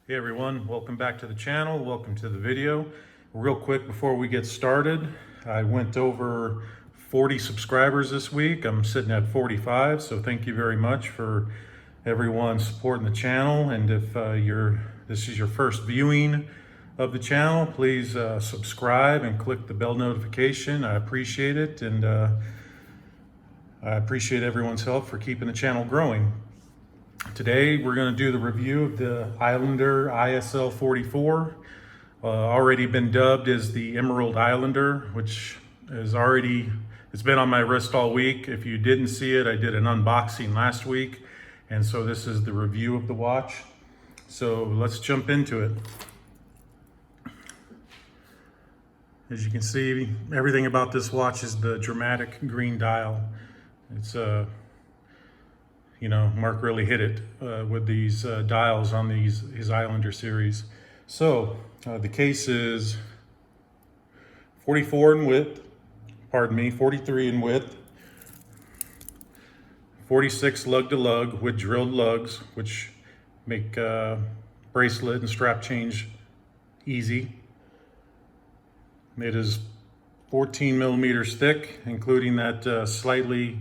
Hey everyone, welcome back to the channel. Welcome to the video. Real quick before we get started, I went over 40 subscribers this week. I'm sitting at 45, so thank you very much for everyone supporting the channel. And if this is your first viewing of the channel, please subscribe and click the bell notification. I appreciate it, and I appreciate everyone's help for keeping the channel growing. Today we're going to do the review of the Islander ISL-44, already been dubbed as the Emerald Islander, which it's been on my wrist all week. If you didn't see it, I did an unboxing last week, and so this is the review of the watch. So let's jump into it. As you can see, everything about this watch is the dramatic green dial. It's Mark really hit it with these dials on his Islander series. So the case is 44 in width, 43 in width, 46 lug to lug with drilled lugs, which make bracelet and strap change easy. It is 14 millimeters thick, including that slightly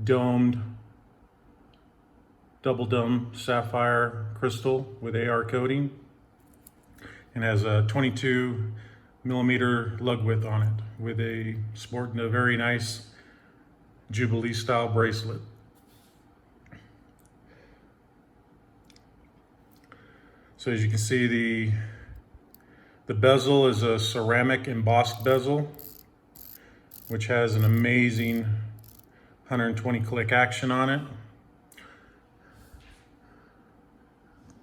domed double dome sapphire crystal with AR coating, and has a 22 millimeter lug width on it, with sporting a very nice Jubilee style bracelet. So as you can see, the bezel is a ceramic embossed bezel, which has an amazing 120 click action on it.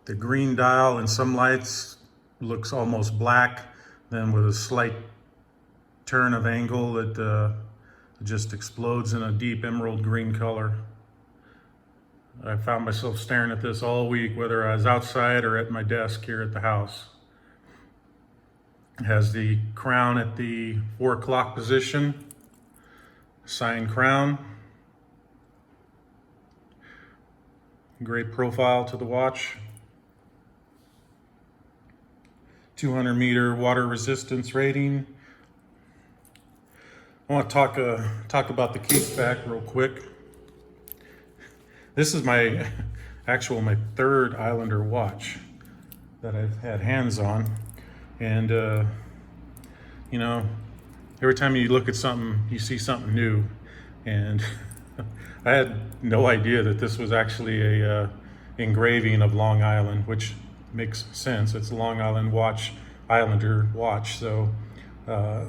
The green dial in some lights looks almost black, then with a slight turn of angle, it just explodes in a deep emerald green color. I found myself staring at this all week, whether I was outside or at my desk here at the house. It has the crown at the 4 o'clock position, signed crown. Great profile to the watch. 200 meter water resistance rating. I want to talk about the Caseback real quick. This is my third Islander watch that I've had hands on, and every time you look at something, you see something new, and I had no idea that this was actually a engraving of Long Island, which makes sense. It's a Long Island Islander watch. So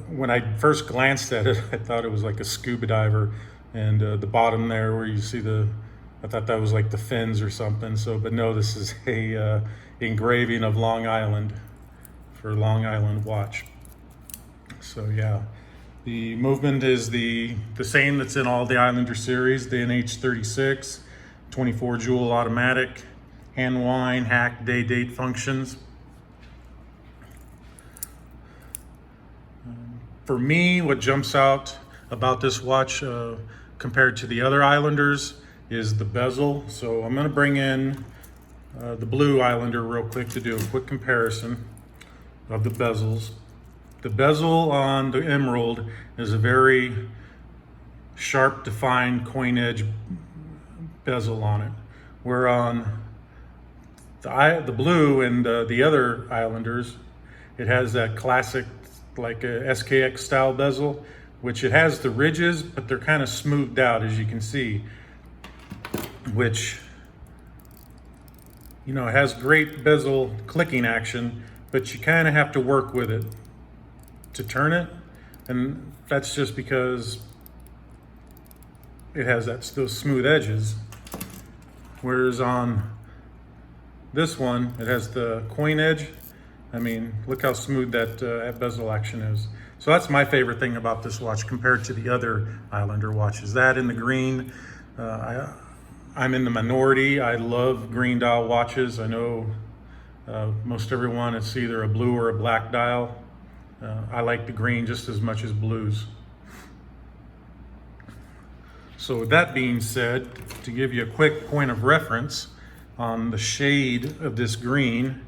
when I first glanced at it, I thought it was like a scuba diver, and the bottom there where you see I thought that was like the fins or something. So, but no, this is a engraving of Long Island for Long Island watch. So yeah, the movement is the same that's in all the Islander series, the NH36, 24 jewel automatic, hand wind, hack, day date functions. For me, what jumps out about this watch compared to the other Islanders is the bezel. So I'm going to bring in the blue Islander real quick to do a quick comparison of the bezels. The bezel on the Emerald is a very sharp, defined coin edge bezel on it, where on the blue and the other Islanders, it has that classic, like a SKX style bezel, which it has the ridges, but they're kind of smoothed out, as you can see, which it has great bezel clicking action, but you kind of have to work with it to turn it, and that's just because it has those smooth edges. Whereas on this one, it has the coin edge. I mean, look how smooth that bezel action is. So that's my favorite thing about this watch compared to the other Islander watches. That in the green, I'm in the minority. I love green dial watches. I know most everyone, it's either a blue or a black dial. I like the green just as much as blues. So with that being said, to give you a quick point of reference, on the shade of this green.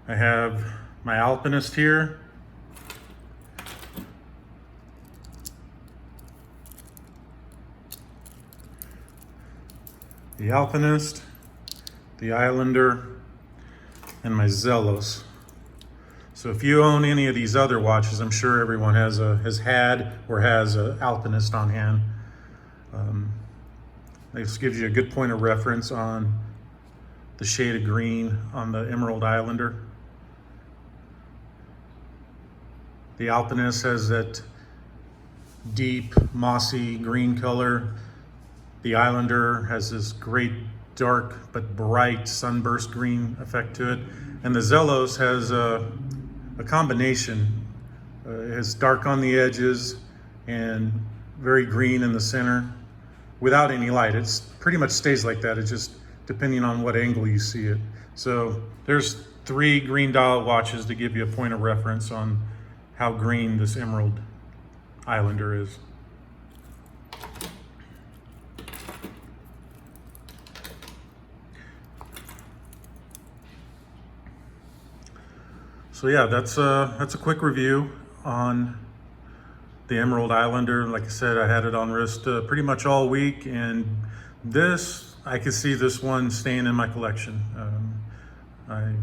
I have my Alpinist here. The Alpinist, the Islander, and my Zelos. So if you own any of these other watches, I'm sure everyone has had or has an Alpinist on hand. This gives you a good point of reference on the shade of green on the Emerald Islander. The Alpinist has that deep, mossy green color. The Islander has this great dark but bright sunburst green effect to it. And the Zelos has a combination. It has dark on the edges and very green in the center without any light. It's pretty much stays like that. It's just depending on what angle you see it. So there's 3 green dial watches to give you a point of reference on how green this Emerald Islander is. So yeah, that's a quick review on the Emerald Islander. Like I said, I had it on wrist pretty much all week, and I could see this one staying in my collection.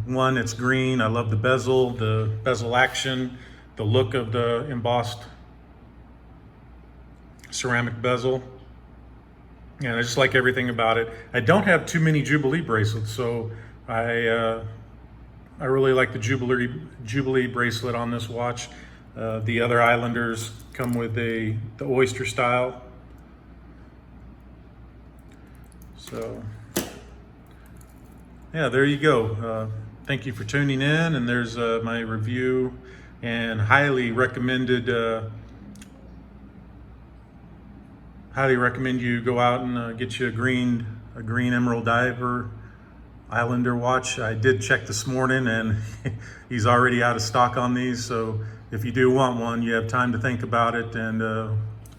One, it's green. I love the bezel action, the look of the embossed ceramic bezel, and I just like everything about it. I don't have too many Jubilee bracelets, so I really like the Jubilee bracelet on this watch. The other Islanders come with the oyster style. So yeah, there you go. Thank you for tuning in, and there's my review, and highly recommend you go out and get you a green Emerald Islander watch. I did check this morning, and he's already out of stock on these. So if you do want one, you have time to think about it, and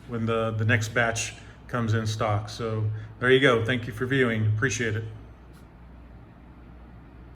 when the next batch comes in stock. So there you go. Thank you for viewing. Appreciate it.